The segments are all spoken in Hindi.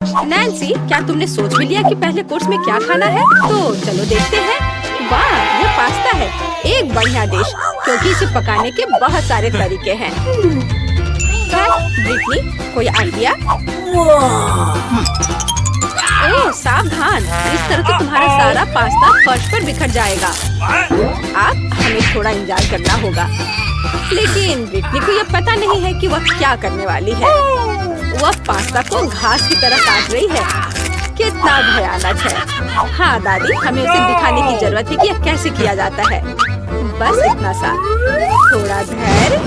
नैन्सी, क्या तुमने सोच भी लिया कि पहले कोर्स में क्या खाना है? तो चलो देखते हैं। वाह, ये पास्ता है, एक बढ़िया डिश, क्योंकि इसे पकाने के बहुत सारे तरीके हैं। ब्रिटनी, कोई आइडिया? ओह, सावधान, इस तरह से तुम्हारा सारा पास्ता फर्श पर बिखर जाएगा। अब हमें थोड़ा इंतजार करना होगा। लेकिन ब्रिटनी को ये पता नहीं है कि वह क्या करने वाली है। वह पास्ता को घास की तरह काट रही है। कितना भयानक है। हाँ दादी, हमें उसे दिखाने की जरूरत है कि यह कैसे किया जाता है। बस इतना सा, थोड़ा धैर्य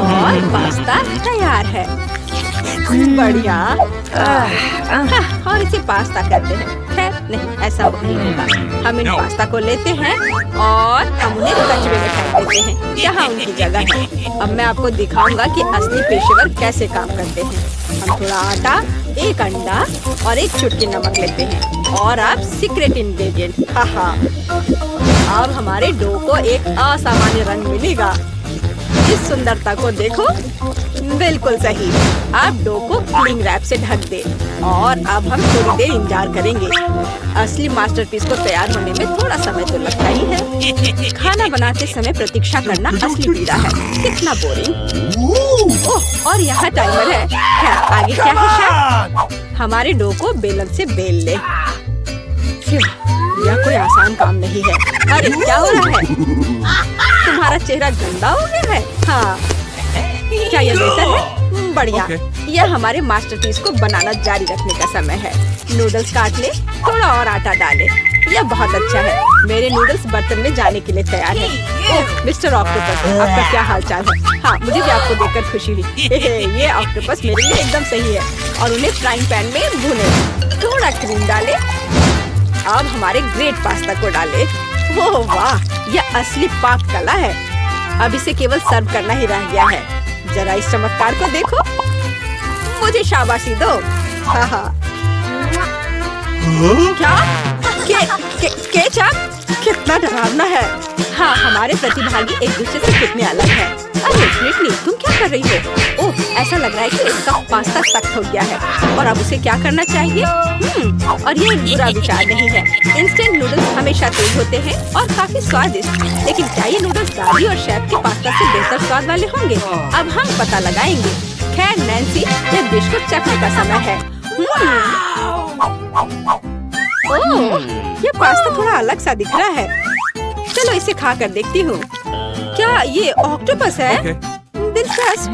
और पास्ता तैयार है। बढ़िया। और इसे पास्ता कहते हैं। खैर नहीं, ऐसा नहीं होगा। हम इन पास्ता को लेते हैं और हम उन्हें कचरे में फेंक देते हैं, जहाँ उनकी जगह है। अब मैं आपको दिखाऊंगा कि असली पेशेवर कैसे काम करते हैं। हम थोड़ा आटा, एक अंडा और एक चुटकी नमक लेते हैं और अब सीक्रेट इंग्रेडिएंट। अब हमारे डो को एक असामान्य रंग मिलेगा। इस सुंदरता को देखो, बिल्कुल सही। आप डो को क्लिंग रैप से ढक दे और अब हम थोड़ी देर इंतजार करेंगे। असली मास्टरपीस को तैयार होने में थोड़ा समय तो लगता ही है। खाना बनाते समय प्रतीक्षा करना असली पीड़ा है। कितना बोरिंग। ओह, और यहाँ टाइमर है। क्या आगे क्या है शेफ? हमारे डो को बेलन से बेल ले। यह कोई आसान काम नहीं है। अरे क्या हो रहा है? तुम्हारा चेहरा गंदा हो गया है। हाँ, क्या यह बेहतर है? बढ़िया। यह हमारे मास्टरपीस को बनाना जारी रखने का समय है। नूडल्स काट ले, थोड़ा और आटा डाले। यह बहुत अच्छा है। मेरे नूडल्स बर्तन में जाने के लिए तैयार है। ओह मिस्टर ऑक्टोपस, आपका क्या हाल चाल है? हाँ, मुझे भी आपको देखकर खुशी हुई। ये ऑक्टोपस मेरे लिए एकदम सही है। और उन्हें फ्राइंग पैन में भूने, थोड़ा क्रीम डाले। अब हमारे ग्रेट पास्ता को डाले। ओह वाह, यह असली पाक कला है। अब इसे केवल सर्व करना ही रह गया है। जरा इस चमत्कार को देखो। मुझे शाबाशी दो। हाँ। क्या? केचप? कितना डरावना है। हाँ, हमारे प्रतिभागी एक दूसरे से कितने अलग हैं। अरे ब्रिटनी, तुम क्या कर रही हो? ओह, ऐसा लग रहा है कि इसका पास्ता सख्त हो गया है और अब उसे क्या करना चाहिए? और ये एक बुरा विचार नहीं है। इंस्टेंट नूडल्स हमेशा तेज होते हैं और काफी स्वादिष्ट। लेकिन क्या ये नूडल्स दादी और शेफ के पास्ता से बेहतर स्वाद वाले होंगे? अब हम पता लगाएंगे। खैर नैन्सी, यह डिश को चखने का समय है। ओह, ये पास्ता थोड़ा अलग सा दिख रहा है। चलो इसे खा कर देखती हूँ। क्या ये ऑक्टोपस है? दिलचस्प।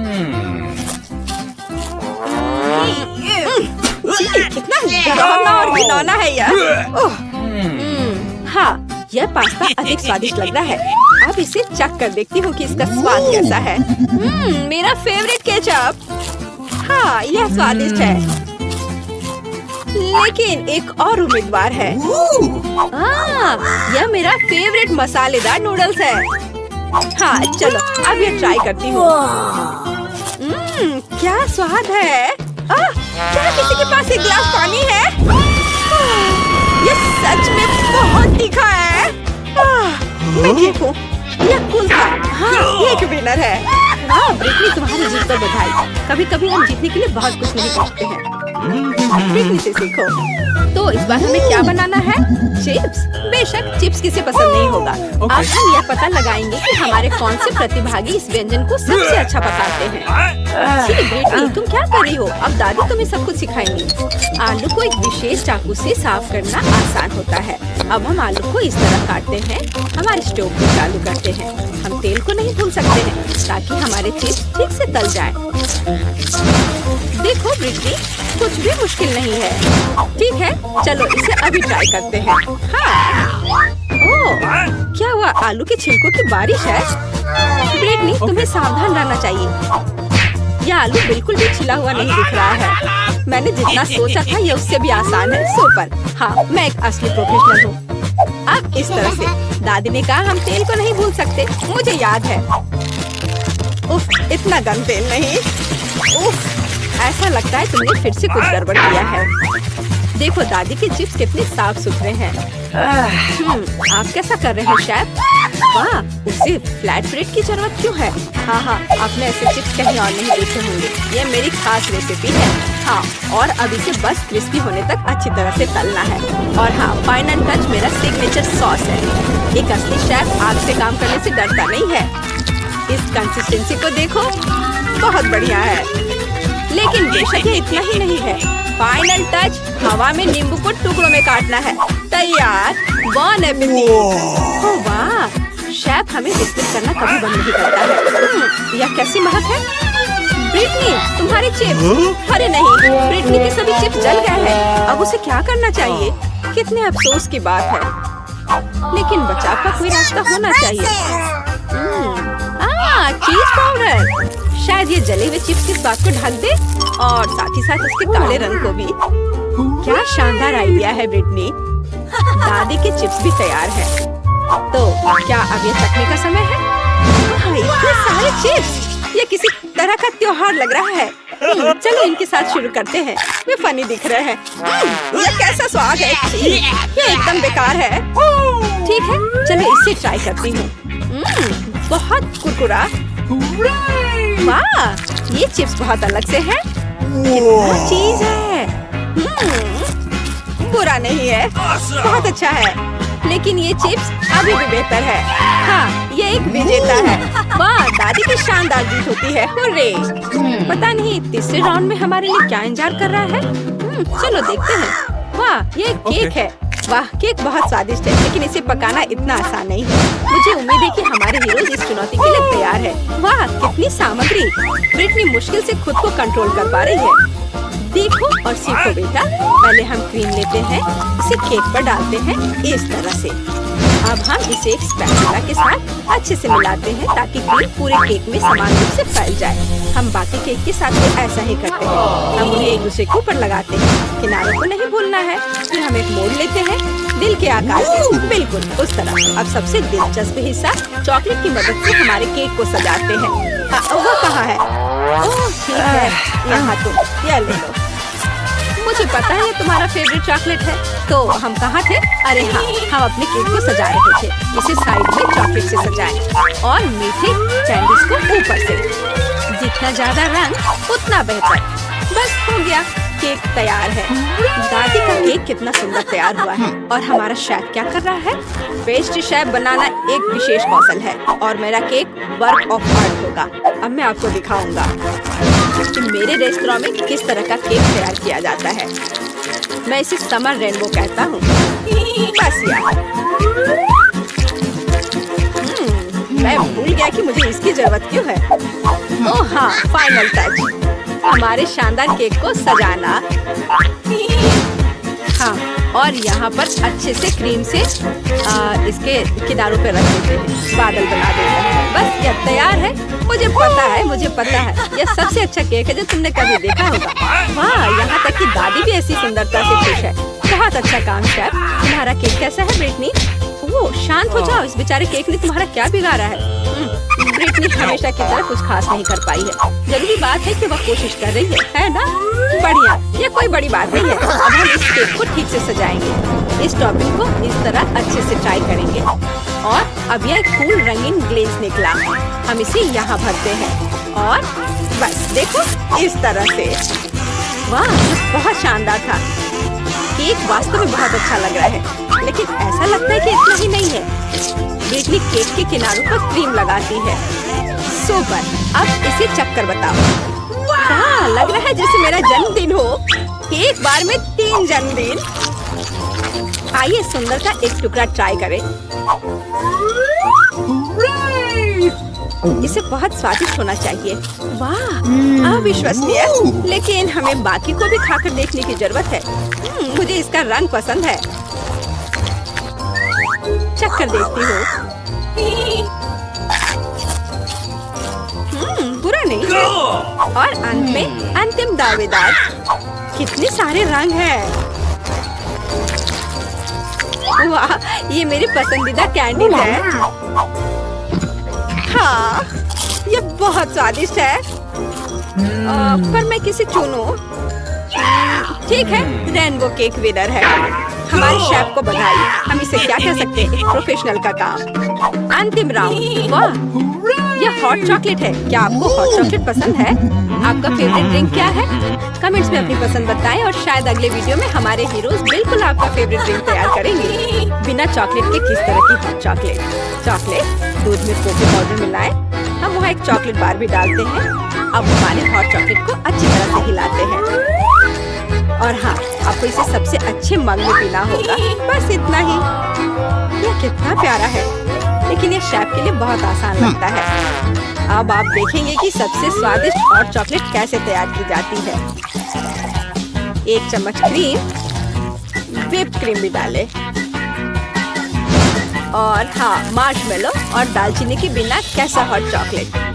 कितना डरावना और घिनौना है यह। ओह, हाँ, यह पास्ता अधिक स्वादिष्ट लग रहा है। अब इसे चख कर देखती हूँ कि इसका स्वाद कैसा है। मेरा फेवरेट केचप। हाँ, यह स्वादिष्ट है। लेकिन एक और उम्मीदवार है। यह मेरा फेवरेट मसालेदार नूडल्स है। हाँ, चलो अब ये ट्राई करती हूँ। क्या स्वाद है। क्या किसी के पास एक गिलास पानी है? ये सच में बहुत तीखा है। मैं ठीक हूँ। यह कूल था। हाँ, ये एक विनर है। हाँ ब्रिटनी, तुम्हारी जीत पर बधाई। कभी कभी हम जीतने के लिए बहुत कुछ नहीं करते हैं। ब्रिटनी से सीखो। तो इस बार हमें क्या बनाना है? चिप्स? बेशक, चिप्स किसे पसंद नहीं होगा। आज हम यह पता लगाएंगे कि हमारे कौन से प्रतिभागी इस व्यंजन को सबसे अच्छा पकाते हैं। ब्रिटनी, तुम क्या कर रही हो? अब दादी तुम्हें सब कुछ सिखाएंगी। आलू को एक विशेष चाकू से साफ करना आसान होता है। अब हम आलू को इस तरह काटते हैं। हमारे स्टोव को चालू करते हैं। हम तेल को नहीं भूल सकते हैं ताकि हमारे चिप्स ठीक से तल जाएं। देखो ब्रिटनी, कुछ भी मुश्किल नहीं है। ठीक है, चलो इसे अभी ट्राई करते हैं। हाँ। ओह, क्या हुआ? आलू के छिलकों की बारिश है। ब्रिटनी, तुम्हें सावधान रहना चाहिए। यह आलू बिल्कुल भी छिला हुआ नहीं दिख रहा है। मैंने जितना सोचा था यह उससे भी आसान है। सुपर। हाँ, मैं एक असली प्रोफेशनल हूँ। अब इस तरह से दादी ने कहा हम तेल को नहीं भूल सकते। मुझे याद है। उफ, इतना गर्म तेल नहीं। उफ, ऐसा लगता है तुमने फिर से कुछ गड़बड़ किया है। देखो दादी के चिप्स कितने साफ सुथरे हैं। आप कैसा कर रहे हैं शेफ? वाह, उसे फ्लैट ब्रेड की जरूरत क्यों है? हाँ, आपने ऐसे चिप्स कहीं और नहीं देखे होंगे। ये मेरी खास रेसिपी है। हाँ, और अब इसे बस क्रिस्पी होने तक अच्छी तरह से तलना है। और हाँ, फाइनल टच मेरा सिग्नेचर सॉस है। एक असली शेफ आग से काम करने से डरता नहीं है। इस कंसिस्टेंसी को देखो, बहुत बढ़िया है। लेकिन बेशक ये इतना ही नहीं है। फाइनल टच, हवा में नींबू को टुकड़ों में काटना है। तैयार। बॉन एपेटिट। ओह वाह, शेफ हमें बिस्किट करना कभी बंद नहीं करता है। यह कैसी महक है? ब्रिटनी, तुम्हारे चिप्स। अरे नहीं, ब्रिटनी के सभी चिप्स जल गए हैं। अब उसे क्या करना चाहिए? कितने अफसोस की बात है। लेकिन बचाव का कोई रास्ता होना चाहिए। चीज पाउडर। शायद ये जले हुए चिप्स की स्वाद को ढक दे और साथ ही साथ उसके काले रंग को भी। क्या शानदार आइडिया है ब्रिटनी। दादी के चिप्स भी तैयार है। तो क्या अब ये चखने का समय है? इतने सारे चिप्स, ये किसी तरह का त्योहार लग रहा है। चलो इनके साथ शुरू करते हैं। वे फनी दिख रहे हैं। ये कैसा स्वाद है? ये एकदम बेकार है। ठीक है, चलो इससे ट्राई करती हूँ। बहुत कुरकुरा। वाह, ये चिप्स बहुत अलग से है। कितना चीज है। बुरा नहीं है, बहुत अच्छा है। लेकिन ये चिप्स अभी भी बेहतर है। हाँ, ये एक विजेता है। वाह, दादी की शानदार जीत होती है। हुर्रे। पता नहीं तीसरे राउंड में हमारे लिए क्या इंतजार कर रहा है। चलो देखते हैं। वाह, ये केक है। वाह, केक बहुत स्वादिष्ट है, लेकिन इसे पकाना इतना आसान नहीं है। मुझे उम्मीद है कि हमारे हीरो इस चुनौती के लिए तैयार है। वाह, कितनी सामग्री। ब्रिटनी मुश्किल से खुद को कंट्रोल कर पा रही है। देखो और सीखो बेटा। पहले हम क्रीम लेते हैं, इसे केक पर डालते हैं इस तरह से। अब हम इसे एक स्पैचुला के साथ अच्छे से मिलाते हैं ताकि क्रीम पूरे केक में समान रूप से फैल जाए। हम बाकी केक के साथ भी ऐसा ही करते हैं। हम उन्हें एक दूसरे के ऊपर लगाते हैं। किनारों को नहीं भूलना है। फिर हम एक मोड़ लेते हैं दिल के आकार के, बिल्कुल उस तरह। अब सबसे दिलचस्प हिस्सा, चॉकलेट की मदद से हमारे केक को सजाते हैं। वो कहाँ है? ओह ठीक है, यहाँ तुम यह ले लो। मुझे पता है ये तुम्हारा फेवरेट चॉकलेट है। तो हम कहाँ थे? अरे हाँ, हम अपने केक को सजा रहे थे। इसे साइड में चॉकलेट से सजाएं और मीठे कैंडीज को ऊपर से। जितना ज्यादा रंग उतना बेहतर। बस हो गया, केक तैयार है। दादी का केक कितना सुंदर तैयार हुआ है। और हमारा शेफ क्या कर रहा है? पेस्ट्री शेफ बनाना एक विशेष कौशल है और मेरा केक वर्क ऑफ आर्ट होगा। अब मैं आपको दिखाऊंगा कि मेरे रेस्तरां में किस तरह का केक तैयार किया जाता है। मैं इसे समर रेनबो कहता हूँ। बस यार, मैं भूल गया कि मुझे इसकी जरूरत क्यों है। ओह हाँ, फाइनल टच, हमारे शानदार केक को सजाना। हाँ, और यहाँ पर अच्छे से क्रीम से इसके किनारों पे रख देते हैं, बादल बना देते हैं। बस यह तैयार है। मुझे पता है यह सबसे अच्छा केक है जो तुमने कभी देखा होगा। वाह, यहाँ तक कि दादी भी ऐसी सुंदरता से खुश है। बहुत अच्छा काम शेफ। तुम्हारा केक कैसा है ब्रिटनी? ओह शांत हो जाओ, इस बेचारे केक ने तुम्हारा क्या बिगाड़ा है? ब्रिटनी हमेशा की तरह कुछ खास नहीं कर पाई है। जरूरी बात है कि वह कोशिश कर रही है ना? बढ़िया, ये कोई बड़ी बात नहीं है। अब हम इस केक को ठीक से सजाएंगे। इस टॉपिंग को इस तरह अच्छे से ट्राई करेंगे। और अब यह कूल रंगीन ग्लेज निकला। हम इसे यहाँ भरते हैं और बस देखो इस तरह से। वाह, बहुत शानदार था। केक वास्तव में बहुत अच्छा लग रहा है, लेकिन ऐसा लगता है कि इतना ही नहीं है। ब्रिटनी केक के किनारों पर क्रीम लगाती है। सुपर, अब इसे चक्कर बताओ। हाँ, लग रहा है जैसे मेरा जन्मदिन हो। एक बार में 3 जन्मदिन। आइए सुंदर का एक टुकड़ा ट्राई करें। इसे बहुत स्वादिष्ट होना चाहिए। वाह, अविश्वसनीय। लेकिन हमें बाकी को भी खाकर देखने की जरूरत है। मुझे इसका रंग पसंद है। चक्कर देखती हूँ। बुरा नहीं है। और अंत में अंतिम दावेदार। कितने सारे रंग हैं। वाह, ये मेरी पसंदीदा कैंडी है। हाँ, ये बहुत स्वादिष्ट है। पर मैं किसे चुनूं? ठीक है, रेनबो केक विनर है। हमारे शेफ को बधाई। हम इसे क्या कह सकते हैं, एक प्रोफेशनल का काम। अंतिम राउंड। वाह, यह हॉट चॉकलेट है। क्या आपको हॉट चॉकलेट पसंद है? आपका फेवरेट ड्रिंक क्या है? कमेंट्स में अपनी पसंद बताएं और शायद अगले वीडियो में हमारे हीरोज बिल्कुल आपका फेवरेट ड्रिंक तैयार करेंगे। बिना चॉकलेट के किस तरह की हॉट चॉकलेट? चॉकलेट दूध में कोको पाउडर मिलाएं। हम वहाँ एक चॉकलेट बार भी डालते हैं। अब हमारे हॉट चॉकलेट को अच्छी तरह से हिलाते हैं। और हाँ, आपको इसे सबसे अच्छे मग में पीना होगा। बस इतना ही। यह कितना प्यारा है, लेकिन ये शेफ के लिए बहुत आसान लगता है। अब आप देखेंगे कि सबसे स्वादिष्ट हॉट चॉकलेट कैसे तैयार की जाती है। 1 चम्मच क्रीम, व्हिप्ड क्रीम भी डालें। और हाँ, मार्शमेलो और दालचीनी के बिना कैसा हॉट चॉकलेट।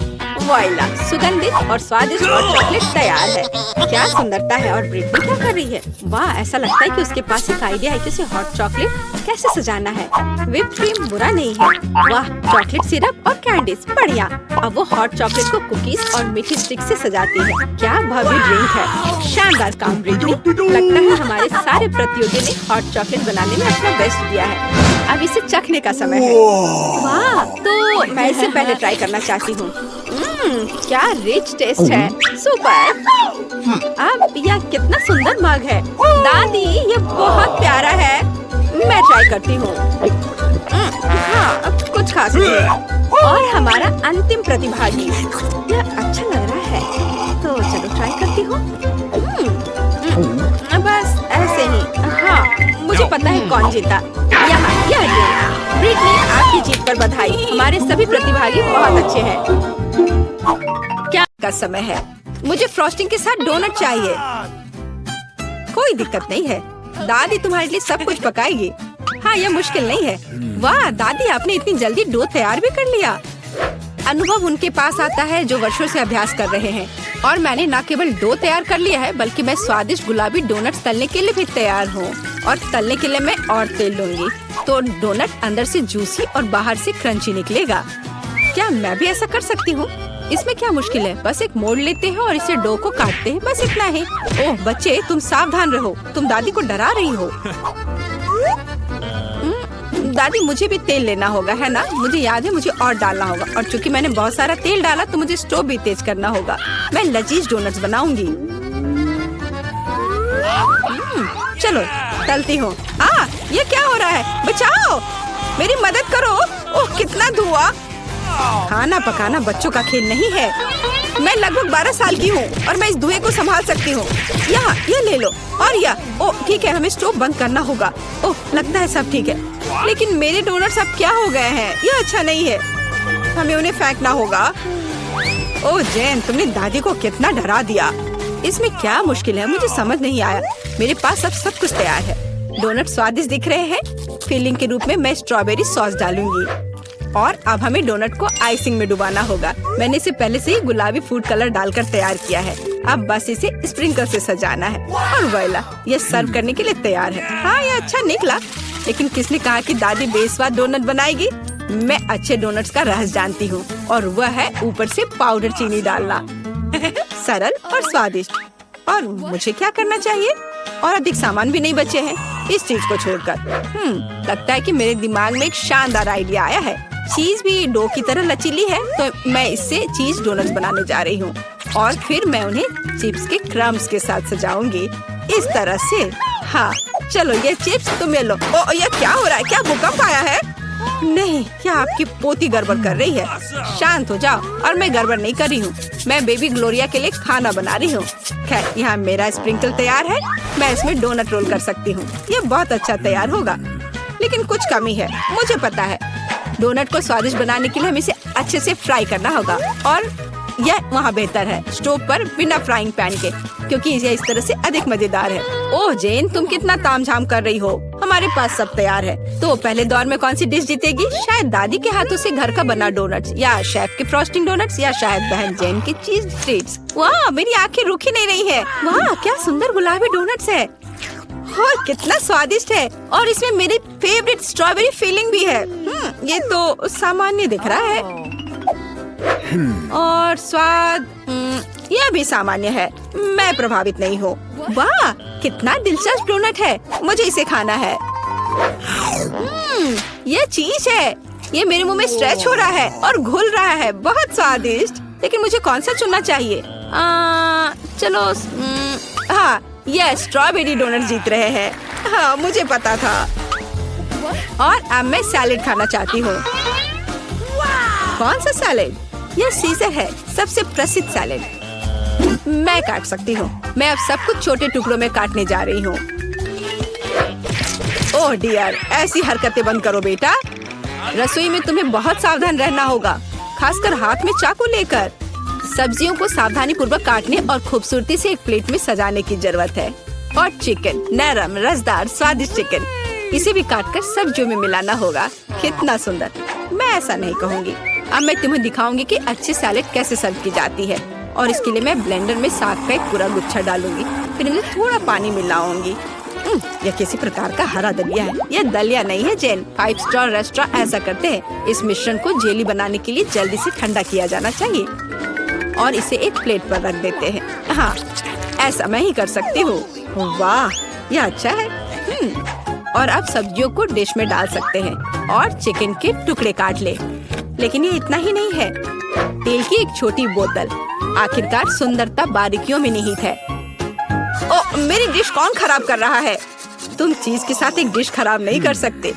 वॉइला, सुगंधित और स्वादिष्ट हॉट चॉकलेट तैयार है। क्या सुंदरता है। और ब्रिटनी क्या कर रही है? वाह, ऐसा लगता है कि उसके पास एक आइडिया है कि उसे हॉट चॉकलेट कैसे सजाना है। व्हिप्ड क्रीम बुरा नहीं है। वाह, चॉकलेट सिरप और कैंडीज बढ़िया। अब वो हॉट चॉकलेट को कुकीज और मीठी स्टिक से सजाती है। क्या भव्य ड्रिंक है। शानदार काम ब्रिटनी। लगता है हमारे सारे प्रतियोगियों ने हॉट चॉकलेट बनाने में अपना बेस्ट दिया है। अब इसे चखने का समय है। वाह, तो मैं इसे पहले ट्राई करना चाहती हूँ। क्या रिच टेस्ट है। सुपर। अब यह कितना सुंदर मग है। दादी, ये बहुत प्यारा है। मैं ट्राई करती हूँ। हाँ, अब कुछ खास नहीं है। और हमारा अंतिम प्रतिभागी। यह अच्छा लग रहा है, तो चलो ट्राई करती हूँ। बस ऐसे ही। हाँ, मुझे पता है कौन जीता। यह ब्रिटनी, आपकी जीत पर बधाई। हमारे सभी प्रतिभागी बहुत अच्छे हैं। क्या का समय है। मुझे फ्रॉस्टिंग के साथ डोनट चाहिए। कोई दिक्कत नहीं है, दादी तुम्हारे लिए सब कुछ पकाएगी। हाँ, यह मुश्किल नहीं है। वाह दादी, आपने इतनी जल्दी डो तैयार भी कर लिया। अनुभव उनके पास आता है जो वर्षों से अभ्यास कर रहे हैं। और मैंने न केवल डो तैयार कर लिया है, बल्कि मैं स्वादिष्ट गुलाबी डोनट्स तलने के लिए भी तैयार हूँ। और तलने के लिए मैं और तेल लूंगी, तो डोनट अंदर से जूसी और बाहर से क्रंची निकलेगा। क्या मैं भी ऐसा कर सकती हूँ? इसमें क्या मुश्किल है। बस एक मोड़ लेते हैं और इसे डो को काटते हैं, बस इतना ही। ओह बच्चे, तुम सावधान रहो, तुम दादी को डरा रही हो। दादी, मुझे भी तेल लेना होगा, है ना? मुझे याद है, मुझे और डालना होगा। और चूंकि मैंने बहुत सारा तेल डाला, तो मुझे स्टोव भी तेज करना होगा। मैं लजीज डोनट्स बनाऊंगी। चलो तलती हूँ। ये क्या हो रहा है? बचाओ, मेरी मदद करो। ओह, कितना धुआं। खाना पकाना बच्चों का खेल नहीं है। मैं लगभग 12 साल की हूँ और मैं इस धुएं को संभाल सकती हूँ। यहाँ, ये ले लो। और यह, ओह ठीक है, हमें स्टोव बंद करना होगा। ओह, लगता है सब ठीक है। लेकिन मेरे डोनट्स अब क्या हो गए हैं? यह अच्छा नहीं है। हमें उन्हें फेंकना होगा। ओह जैन, तुमने दादी को कितना डरा दिया। इसमें क्या मुश्किल है, मुझे समझ नहीं आया। मेरे पास अब सब कुछ तैयार है। डोनट स्वादिष्ट दिख रहे हैं। फिलिंग के रूप में मैं स्ट्रॉबेरी सॉस डालूंगी। और अब हमें डोनट को आइसिंग में डुबाना होगा। मैंने इसे पहले से ही गुलाबी फूड कलर डालकर तैयार किया है। अब बस इसे स्प्रिंकल से सजाना है। और वोइला, ये सर्व करने के लिए तैयार है। हाँ, ये अच्छा निकला। लेकिन किसने कहा कि दादी बेस्वाद डोनट बनाएगी? मैं अच्छे डोनट्स का रहस्य जानती हूँ, और वह है ऊपर से पाउडर चीनी डालना। सरल और स्वादिष्ट। और मुझे क्या करना चाहिए? और अधिक सामान भी नहीं बचे हैं इस चीज को छोड़कर। लगता है कि मेरे दिमाग में एक शानदार आइडिया आया है। चीज भी डो की तरह लचीली है, तो मैं इससे चीज डोनट्स बनाने जा रही हूँ। और फिर मैं उन्हें चिप्स के क्रम्स के साथ सजाऊंगी, इस तरह से। हाँ चलो, ये चिप्स तुम ले लो। ओ, ये क्या हो रहा है? क्या भूकंप आया है? नहीं, क्या आपकी पोती गड़बड़ कर रही है? शांत हो जाओ। और मैं गड़बड़ नहीं कर रही हूँ, मैं बेबी ग्लोरिया के लिए खाना बना रही हूँ। खैर, यहाँ मेरा स्प्रिंकल तैयार है। मैं इसमें डोनट रोल कर सकती हूँ। ये बहुत अच्छा तैयार होगा, लेकिन कुछ कमी है, मुझे पता है। डोनट को स्वादिष्ट बनाने के लिए हमें इसे अच्छे से फ्राई करना होगा। और यह वहाँ बेहतर है स्टोव पर बिना फ्राइंग पैन के, क्योंकि यह इस तरह से अधिक मजेदार है। ओह जेन, तुम कितना तामझाम कर रही हो। हमारे पास सब तैयार है। तो पहले दौर में कौन सी डिश जीतेगी? शायद दादी के हाथों से घर का बना डोनट्स, या शेफ के फ्रॉस्टिंग डोनट्स, या शायद बहन जेन के चीज ट्रीट्स। वाह, मेरी आंखें रुकी नहीं रही है। वाह, क्या सुंदर गुलाबी डोनट्स है। और कितना स्वादिष्ट है। और इसमें मेरी फेवरेट स्ट्रॉबेरी फिलिंग भी है। ये तो सामान्य दिख रहा है। और स्वाद यह भी सामान्य है। मैं प्रभावित नहीं हूँ। वाह, कितना दिलचस्प डोनट है, मुझे इसे खाना है। ये चीज है, ये मेरे मुंह में स्ट्रेच हो रहा है और घुल रहा है, बहुत स्वादिष्ट। लेकिन मुझे कौन सा चुनना चाहिए? चलो हाँ, ये स्ट्रॉबेरी डोनट जीत रहे हैं। हाँ, मुझे पता था। और अब मैं सैलेड खाना चाहती हूँ। कौन सा सैलेड? यह सीजर है, सबसे प्रसिद्ध सैलेड। मैं काट सकती हूँ। मैं अब सब कुछ छोटे टुकड़ों में काटने जा रही हूँ। ओह डियर, ऐसी हरकतें बंद करो बेटा। रसोई में तुम्हें बहुत सावधान रहना होगा, खासकर हाथ में चाकू लेकर। सब्जियों को सावधानी पूर्वक काटने और खूबसूरती से एक प्लेट में सजाने की जरूरत है। और चिकन, नरम रसदार स्वादिष्ट चिकन, इसे भी काटकर सब्जियों में मिलाना होगा। कितना सुंदर। मैं ऐसा नहीं कहूँगी। अब मैं तुम्हें दिखाऊंगी कि अच्छी सैलेड कैसे सर्व की जाती है। और इसके लिए मैं ब्लेंडर में साग का एक पूरा गुच्छा डालूंगी, फिर इनमें थोड़ा पानी मिलाऊंगी। यह किसी प्रकार का हरा दलिया है। यह दलिया नहीं है जेन। 5 स्टार रेस्टोरेंट ऐसा करते हैं। इस मिश्रण को जेली बनाने के लिए जल्दी से ठंडा किया जाना चाहिए और इसे एक प्लेट पर रख देते हैं। हाँ, ऐसा मैं ही कर सकती हूँ। वाह, यह अच्छा है। और अब सब्जियों को डिश में डाल सकते हैं और चिकन के टुकड़े काट ले। लेकिन ये इतना ही नहीं है। तेल की एक छोटी बोतल, आखिरकार सुंदरता बारीकियों में निहित है। ओ, मेरी डिश कौन खराब कर रहा है? तुम चीज के साथ एक डिश खराब नहीं कर सकते।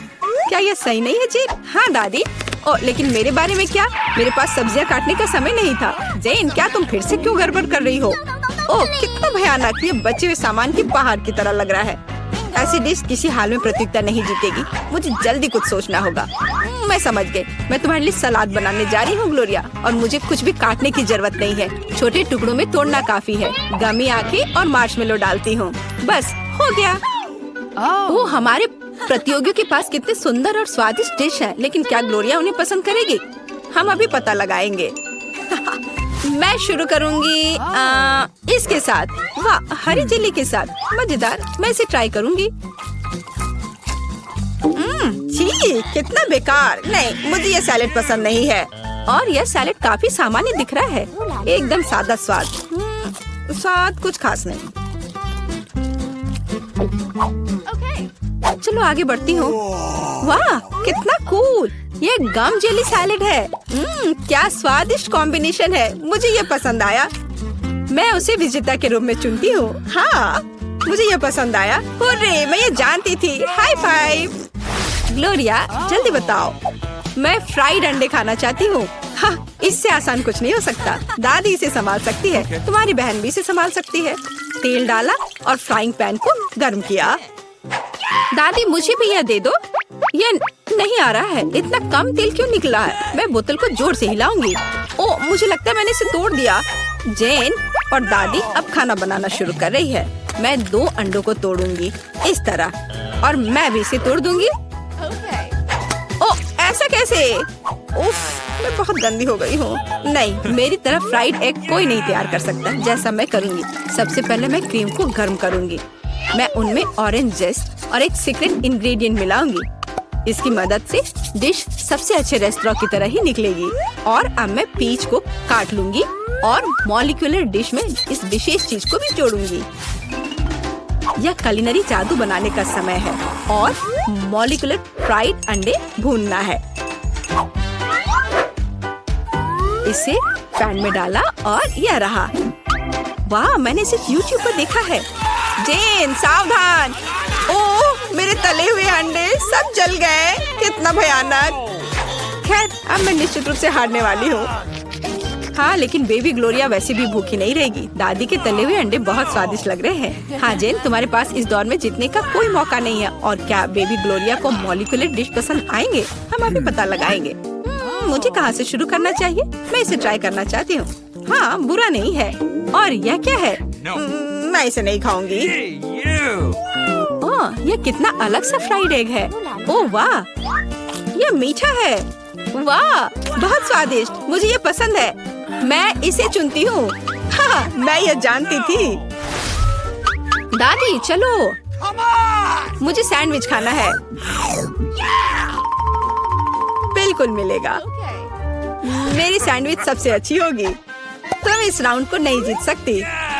क्या यह सही नहीं है जेन? हाँ दादी। ओ, लेकिन मेरे बारे में क्या? मेरे पास सब्जियां काटने का समय नहीं था। जेन, क्या तुम फिर से क्यों गड़बड़ कर रही हो? ओह, कितना भयानक। ये बचे हुए सामान की पहाड़ की तरह लग रहा है। ऐसी डिश किसी हाल में प्रतियोगिता नहीं जीतेगी। मुझे जल्दी कुछ सोचना होगा। मैं समझ गई। मैं तुम्हारे लिए सलाद बनाने जा रही हूँ ग्लोरिया, और मुझे कुछ भी काटने की जरूरत नहीं है। छोटे टुकड़ों में तोड़ना काफी है। गमी आंखें और मार्शमेलो डालती हूँ, बस हो गया। ओह, हमारे प्रतियोगियों के पास कितने सुंदर और स्वादिष्ट डिश है। लेकिन क्या ग्लोरिया उन्हें पसंद करेगी? हम अभी पता लगाएंगे। मैं शुरू करूंगी इसके साथ। वाह, हरी चिल्ली के साथ, मजेदार। मैं इसे ट्राई करूंगी। छी, कितना बेकार। नहीं, मुझे ये सैलेड पसंद नहीं है। और यह सैलेड काफी सामान्य दिख रहा है। एकदम सादा स्वाद। स्वाद कुछ खास नहीं। चलो आगे बढ़ती हूँ। वाह, कितना कूल। ये गम जेली सैलेड है। क्या स्वादिष्ट कॉम्बिनेशन है। मुझे ये पसंद आया। मैं उसे विजेता के रूप में चुनती हूँ। हाँ, मुझे ये पसंद आया। हुर्रे, मैं ये जानती थी। High five. ग्लोरिया, जल्दी बताओ। मैं फ्राइड अंडे खाना चाहती हूँ। हाँ, इससे आसान कुछ नहीं हो सकता। दादी इसे संभाल सकती है। तुम्हारी बहन भी इसे संभाल सकती है। तेल डाला और फ्राइंग पैन को गर्म किया। दादी, मुझे भी यह दे दो। ये नहीं आ रहा है। इतना कम तेल क्यों निकला है? मैं बोतल को जोर से हिलाऊंगी। ओह, मुझे लगता है मैंने इसे तोड़ दिया। जेन और दादी अब खाना बनाना शुरू कर रही है। मैं 2 अंडों को तोड़ूंगी इस तरह, और मैं भी इसे तोड़ दूंगी। ओह, ऐसा कैसे? उफ, मैं बहुत गंदी हो गई हूँ। नहीं, मेरी तरफ फ्राइड एग कोई नहीं तैयार कर सकता जैसा मैं करूँगी। सबसे पहले मैं क्रीम को गर्म करूँगी। मैं उनमें ऑरेंज जेस्ट और एक सीक्रेट इंग्रेडिएंट मिलाऊंगी। इसकी मदद से डिश सबसे अच्छे रेस्टोरेंट की तरह ही निकलेगी। और अब मैं पीच को काट लूंगी और मॉलिक्यूलर डिश में इस विशेष चीज को भी जोड़ूंगी। यह कुलिनरी जादू बनाने का समय है और मॉलिक्यूलर फ्राइड अंडे भूनना है। इसे पैन में डाला और यह रहा। वाह, मैंने इसे YouTube पर देखा है। जेन, सावधान। ओह, मेरे तले हुए अंडे सब जल गए। कितना भयानक। खैर, अब मैं निश्चित रूप से हारने वाली हूँ। हाँ, लेकिन बेबी ग्लोरिया वैसे भी भूखी नहीं रहेगी। दादी के तले हुए अंडे बहुत स्वादिष्ट लग रहे हैं। हाँ जेन, तुम्हारे पास इस दौर में जीतने का कोई मौका नहीं है। और क्या बेबी ग्लोरिया को मॉलिक्यूलर डिश पसंद आएंगे? हम अभी पता लगाएंगे। मुझे कहाँ से शुरू करना चाहिए? मैं इसे ट्राई करना चाहती हूँ। हाँ, बुरा नहीं है। और यह क्या है? मैं इसे नहीं खाऊंगी। ओह, यह कितना अलग सा फ्राइड एग है। ओह वाह, यह मीठा है। वाह, बहुत स्वादिष्ट। मुझे ये पसंद है। मैं इसे चुनती हूँ। हाँ, मैं ये जानती थी। दादी चलो, मुझे सैंडविच खाना है। बिल्कुल मिलेगा। मेरी सैंडविच सबसे अच्छी होगी। तुम इस राउंड को नहीं जीत सकती।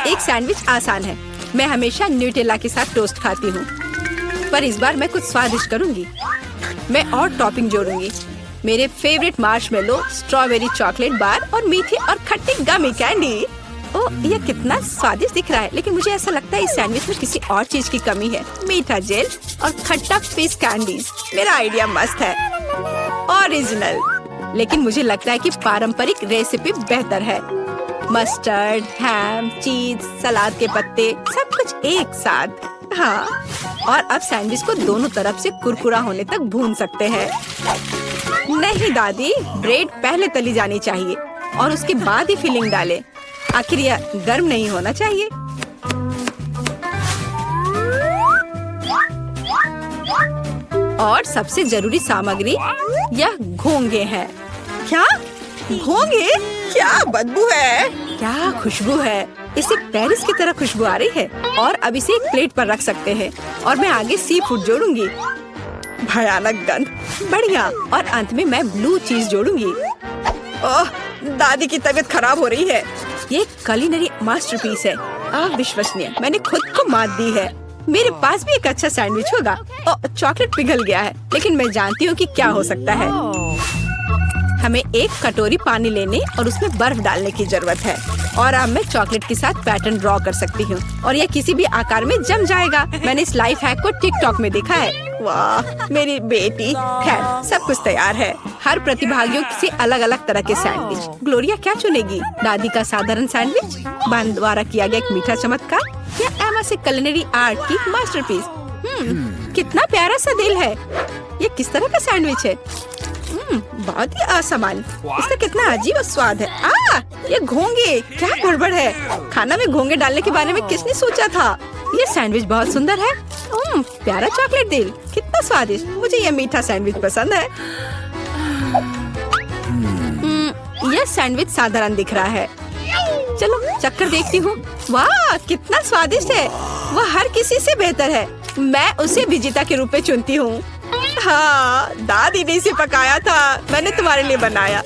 एक सैंडविच आसान है। मैं हमेशा न्यूटेला के साथ टोस्ट खाती हूँ, पर इस बार मैं कुछ स्वादिष्ट करूँगी। मैं और टॉपिंग जोड़ूंगी। मेरे favourite marshmallow, strawberry chocolate bar और मीठी और खट्टी गमी कैंडी। ओह, यह कितना स्वादिष्ट दिख रहा है, लेकिन मुझे ऐसा लगता है इस सैंडविच में किसी और चीज की कमी है। मीठा जेल और खट्टा फिश कैंडीज। मेरा आइडिया मस्त है, ओरिजिनल। लेकिन मुझे लगता है कि पारंपरिक रेसिपी बेहतर है। मस्टर्ड, हैम, चीज, सलाद के पत्ते, सब कुछ एक साथ। हाँ, और अब सैंडविच को दोनों तरफ से कुरकुरा होने तक भून सकते हैं। नहीं दादी, ब्रेड पहले तली जानी चाहिए और उसके बाद ही फिलिंग डालें। आखिर यह गर्म नहीं होना चाहिए। और सबसे जरूरी सामग्री यह घोंगे हैं। क्या घोंगे? क्या बदबू है, क्या खुशबू है। इसे पेरिस की तरह खुशबू आ रही है। और अब इसे एक प्लेट पर रख सकते हैं और मैं आगे सी फूड जोड़ूंगी। भयानक गंध, बढ़िया। और अंत में मैं ब्लू चीज जोड़ूंगी। ओह, दादी की तबीयत खराब हो रही है। ये कुलिनरी मास्टरपीस है, अविश्वसनीय। मैंने खुद को मात दी है। मेरे पास भी एक अच्छा सैंडविच होगा। ओह, चॉकलेट पिघल गया है, लेकिन मैं जानती हूँ कि क्या हो सकता है। हमें एक कटोरी पानी लेने और उसमें बर्फ डालने की जरूरत है। और अब मैं चॉकलेट के साथ पैटर्न ड्रॉ कर सकती हूँ और यह किसी भी आकार में जम जाएगा। मैंने इस लाइफ हैक को टिकटॉक में देखा है। वाह, मेरी बेटी। खैर, सब कुछ तैयार है। हर प्रतिभागियों से अलग अलग तरह के सैंडविच। ग्लोरिया क्या चुनेगी? दादी का साधारण सैंडविच, बहन द्वारा किया गया एक मीठा चमत्कार, या एमा से कुलिनरी आर्ट की मास्टरपीस? कितना प्यारा सा दिल है। ये किस तरह का सैंडविच है? बहुत ही असामान्य। इसका कितना अजीब स्वाद है। ये घोंगे, क्या गड़बड़ है। खाना में घोंगे डालने के बारे में किसने सोचा था? ये सैंडविच बहुत सुंदर है। प्यारा चॉकलेट दिल, कितना स्वादिष्ट। मुझे ये मीठा सैंडविच पसंद है। यह सैंडविच साधारण दिख रहा है। चलो चक्कर देखती हूँ। वाह, कितना स्वादिष्ट है। वह हर किसी से बेहतर है। मैं उसे विजेता के रूप में चुनती हूँ। हाँ, दादी ने इसे पकाया था, मैंने तुम्हारे लिए बनाया।